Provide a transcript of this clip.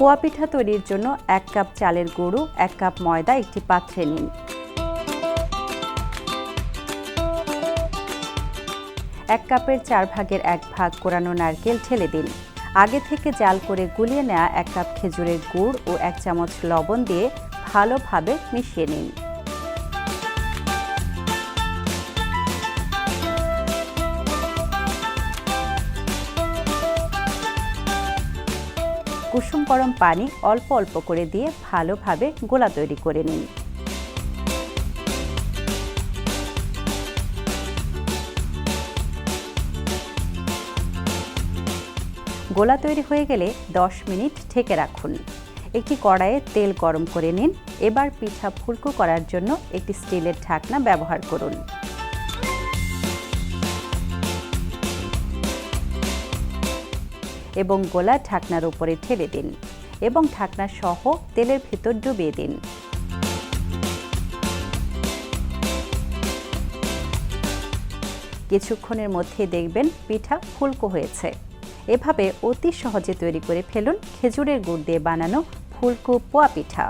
পোয়া পিঠা তৈরির জন্য 1 কাপ চালের গুঁড়ো, 1 কাপ ময়দা একটি পাত্রে নিন। 1 কাপের 4 ভাগের 1 ভাগ কোরানো নারকেল ঢেলে দিন। আগে থেকে জাল করে গুলিয়ে নেওয়া 1 কাপ খেজুরের গুড় ও 1 চামচ লবণ দিয়ে ভালোভাবে মিশিয়ে নিন। কুসুম গরম পানি অল্প অল্প করে দিয়ে ভালোভাবে গোলা তৈরি করে নিন। গোলা তৈরি হয়ে গেলে 10 মিনিট ঢেকে রাখুন। একটি কড়াইয়ে তেল গরম করে নিন। এবার পিঠা ফুলকো করার জন্য একটি স্টিলের ঢাকনা ব্যবহার করুন। এবং গোলা ঢাকনার উপরে ঢেলে দিন এবং ঢাকনা সহ তেলের ভিতর ডুবিয়ে দিন। কিছুক্ষণের মধ্যে দেখবেন পিঠা ফুলকো হয়েছে। এভাবে অতি সহজে তৈরি করে ফেলুন খেজুরের গুড় দিয়ে বানানো ফুলকো পোয়া পিঠা।